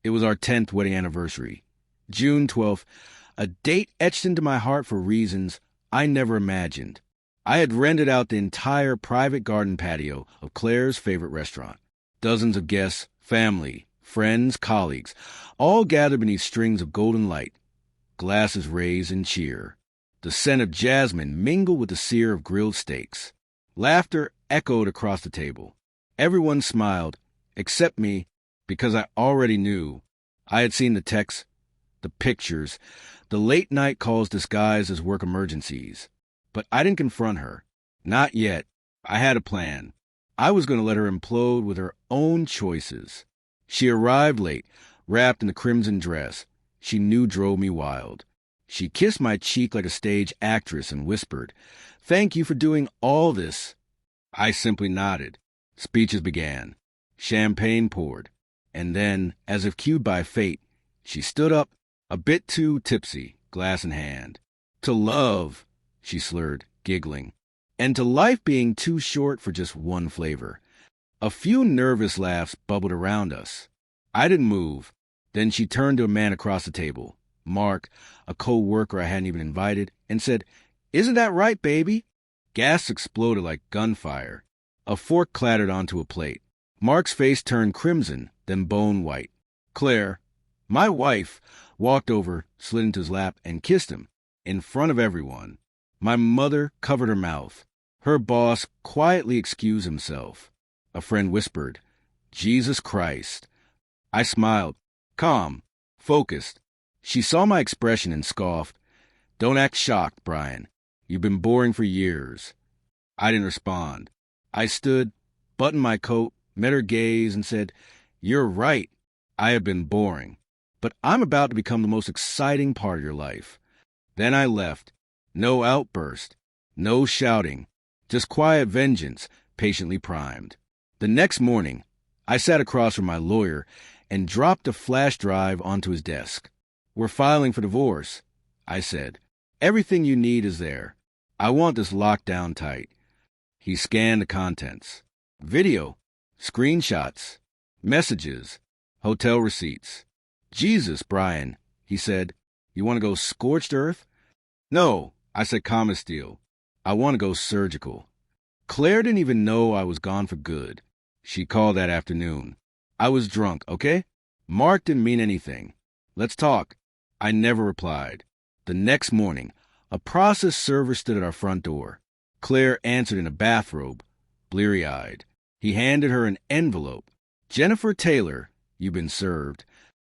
It was our 10th wedding anniversary. June 12th, a date etched into my heart for reasons I never imagined. I had rented out the entire private garden patio of Claire's favorite restaurant. Dozens of guests, family, friends, colleagues, all gathered beneath strings of golden light. Glasses raised in cheer. The scent of jasmine mingled with the sear of grilled steaks. Laughter echoed across the table. Everyone smiled, except me, because I already knew. I had seen the texts, the pictures, the late-night calls disguised as work emergencies. But I didn't confront her. Not yet. I had a plan. I was going to let her implode with her own choices. She arrived late, wrapped in the crimson dress she knew drove me wild. She kissed my cheek like a stage actress and whispered, "Thank you for doing all this." I simply nodded. Speeches began. Champagne poured. And then, as if cued by fate, she stood up, a bit too tipsy, glass in hand. "To love," she slurred, giggling, "and to life being too short for just one flavor." A few nervous laughs bubbled around us. I didn't move. Then she turned to a man across the table, Mark, a co-worker I hadn't even invited, and said, "Isn't that right, baby?" Gas exploded like gunfire. A fork clattered onto a plate. Mark's face turned crimson, then bone white. Claire, my wife, walked over, slid into his lap, and kissed him, in front of everyone. My mother covered her mouth. Her boss quietly excused himself. A friend whispered, "Jesus Christ." I smiled, calm, focused. She saw my expression and scoffed. "Don't act shocked, Brian. You've been boring for years." I didn't respond. I stood, buttoned my coat, met her gaze, and said, "You're right. I have been boring. But I'm about to become the most exciting part of your life." Then I left. No outburst. No shouting. Just quiet vengeance, patiently primed. The next morning, I sat across from my lawyer and dropped a flash drive onto his desk. "We're filing for divorce," I said. "Everything you need is there. I want this locked down tight." He scanned the contents. Video, screenshots, messages, hotel receipts. "Jesus, Brian," he said. "You want to go scorched earth?" "No," I said calm as steel. "I want to go surgical." Claire didn't even know I was gone for good. She called that afternoon. I was drunk, okay? Mark didn't mean anything. "Let's talk." I never replied. The next morning, a process server stood at our front door. Claire answered in a bathrobe, bleary-eyed. He handed her an envelope. "Jennifer Taylor, you've been served."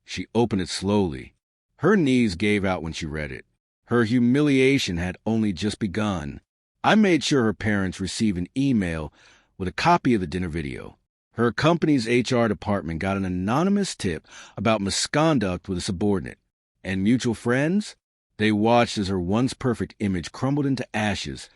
She opened it slowly. Her knees gave out when she read it. Her humiliation had only just begun. I made sure her parents received an email with a copy of the dinner video. Her company's HR department got an anonymous tip about misconduct with a subordinate. And mutual friends? They watched as her once perfect image crumbled into ashes,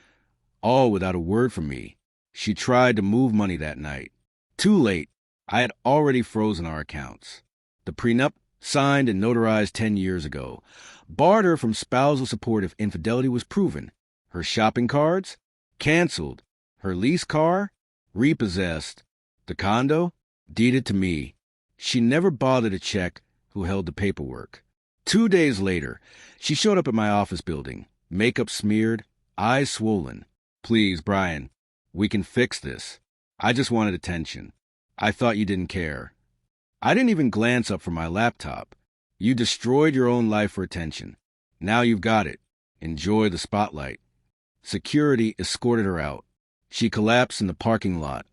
all without a word from me. She tried to move money that night. Too late. I had already frozen our accounts. The prenup, signed and notarized 10 years ago, barred her from spousal support if infidelity was proven. Her shopping cards? Canceled. Her lease car? Repossessed. The condo? Deeded to me. She never bothered to check who held the paperwork. 2 days later, she showed up at my office building, makeup smeared, eyes swollen. "Please, Brian, we can fix this. I just wanted attention. I thought you didn't care." I didn't even glance up from my laptop. "You destroyed your own life for attention. Now you've got it. Enjoy the spotlight." Security escorted her out. She collapsed in the parking lot,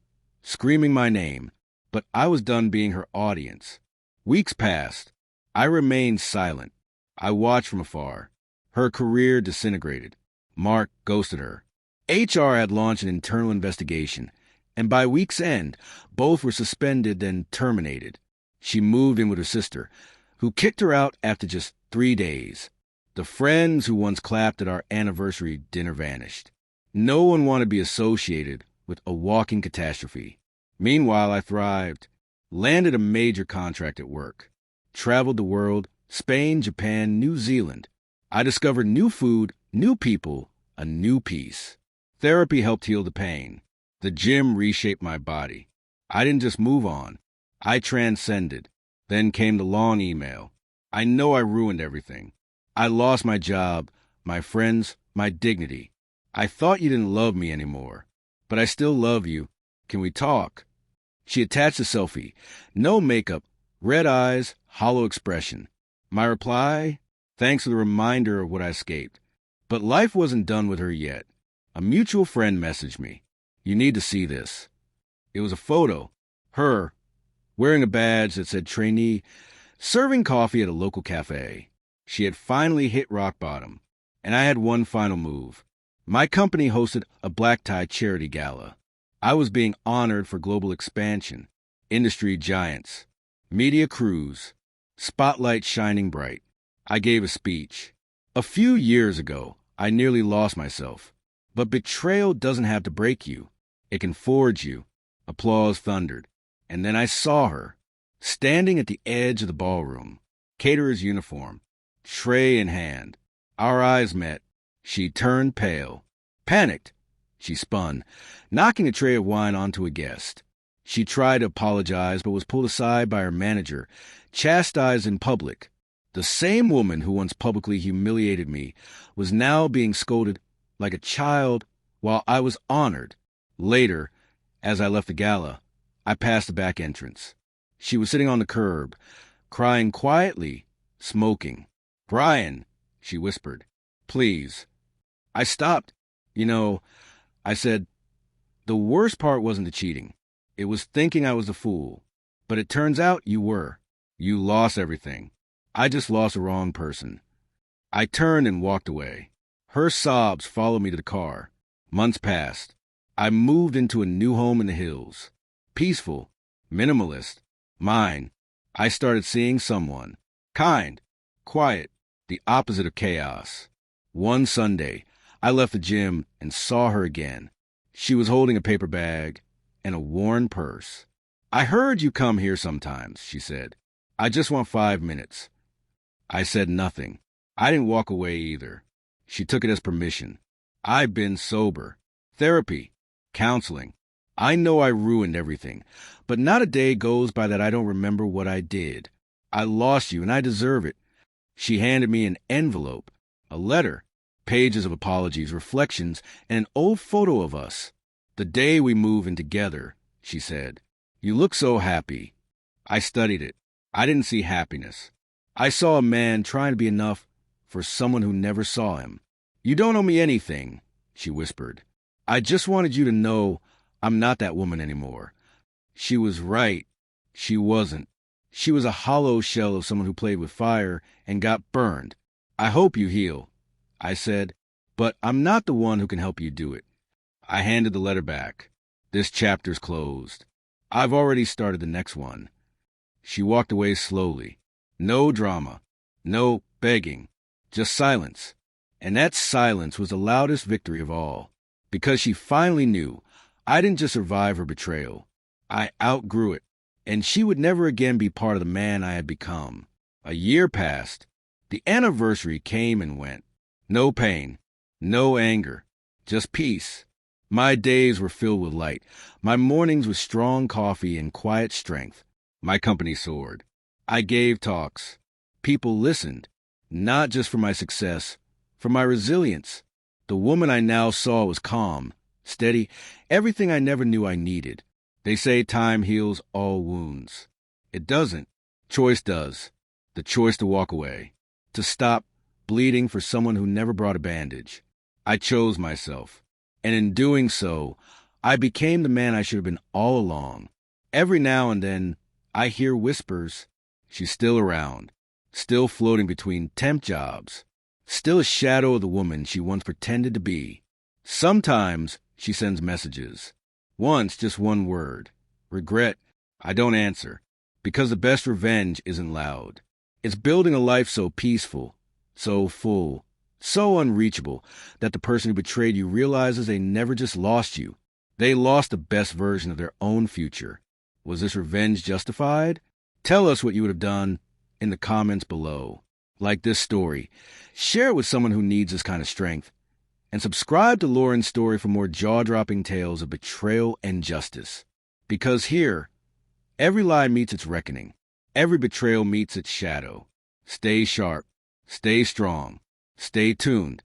screaming my name, but I was done being her audience. Weeks passed. I remained silent. I watched from afar. Her career disintegrated. Mark ghosted her. HR had launched an internal investigation, and by week's end, both were suspended then terminated. She moved in with her sister, who kicked her out after just 3 days. The friends who once clapped at our anniversary dinner vanished. No one wanted to be associated with a walking catastrophe. Meanwhile, I thrived, landed a major contract at work, traveled the world, Spain, Japan, New Zealand. I discovered new food, new people, a new peace. Therapy helped heal the pain. The gym reshaped my body. I didn't just move on. I transcended. Then came the long email. I know I ruined everything. I lost my job, my friends, my dignity. I thought you didn't love me anymore, but I still love you. Can we talk? She attached a selfie. No makeup, red eyes, hollow expression. My reply? Thanks for the reminder of what I escaped. But life wasn't done with her yet. A mutual friend messaged me. You need to see this. It was a photo. Her, wearing a badge that said trainee, serving coffee at a local cafe. She had finally hit rock bottom, and I had one final move. My company hosted a black tie charity gala. I was being honored for global expansion, industry giants, media crews, spotlight shining bright. I gave a speech. A few years ago, I nearly lost myself. But betrayal doesn't have to break you. It can forge you. Applause thundered. And then I saw her, standing at the edge of the ballroom, caterer's uniform, tray in hand. Our eyes met. She turned pale. Panicked. She spun, knocking a tray of wine onto a guest. She tried to apologize, but was pulled aside by her manager, chastised in public. The same woman who once publicly humiliated me was now being scolded like a child while I was honored. Later, as I left the gala, I passed the back entrance. She was sitting on the curb, crying quietly, smoking. Brian, she whispered, please. I stopped. I said, the worst part wasn't the cheating. It was thinking I was a fool. But it turns out you were. You lost everything. I just lost the wrong person. I turned and walked away. Her sobs followed me to the car. Months passed. I moved into a new home in the hills. Peaceful, minimalist, mine. I started seeing someone. Kind, quiet, the opposite of chaos. One Sunday, I left the gym and saw her again. She was holding a paper bag and a worn purse. I heard you come here sometimes, she said. I just want 5 minutes. I said nothing. I didn't walk away either. She took it as permission. I've been sober. Therapy. Counseling. I know I ruined everything, but not a day goes by that I don't remember what I did. I lost you, and I deserve it. She handed me an envelope, a letter, pages of apologies, reflections, and an old photo of us. The day we move in together, she said. You look so happy. I studied it. I didn't see happiness. I saw a man trying to be enough for someone who never saw him. You don't owe me anything, she whispered. I just wanted you to know I'm not that woman anymore. She was right. She wasn't. She was a hollow shell of someone who played with fire and got burned. I hope you heal, I said, but I'm not the one who can help you do it. I handed the letter back. This chapter's closed. I've already started the next one. She walked away slowly. No drama. No begging. Just silence. And that silence was the loudest victory of all. Because she finally knew I didn't just survive her betrayal. I outgrew it. And she would never again be part of the man I had become. A year passed. The anniversary came and went. No pain. No anger. Just peace. My days were filled with light. My mornings with strong coffee and quiet strength. My company soared. I gave talks. People listened. Not just for my success, for my resilience. The woman I now saw was calm, steady, everything I never knew I needed. They say time heals all wounds. It doesn't. Choice does. The choice to walk away. To stop bleeding for someone who never brought a bandage. I chose myself. And in doing so, I became the man I should have been all along. Every now and then, I hear whispers. She's still around. Still floating between temp jobs. Still a shadow of the woman she once pretended to be. Sometimes she sends messages. Once, just one word. Regret. I don't answer. Because the best revenge isn't loud. It's building a life so peaceful, so full, so unreachable, that the person who betrayed you realizes they never just lost you. They lost the best version of their own future. Was this revenge justified? Tell us what you would have done in the comments below. Like this story. Share it with someone who needs this kind of strength. And subscribe to Lauren's Story for more jaw-dropping tales of betrayal and justice. Because here, every lie meets its reckoning. every betrayal meets its shadow. Stay sharp, stay strong, stay tuned.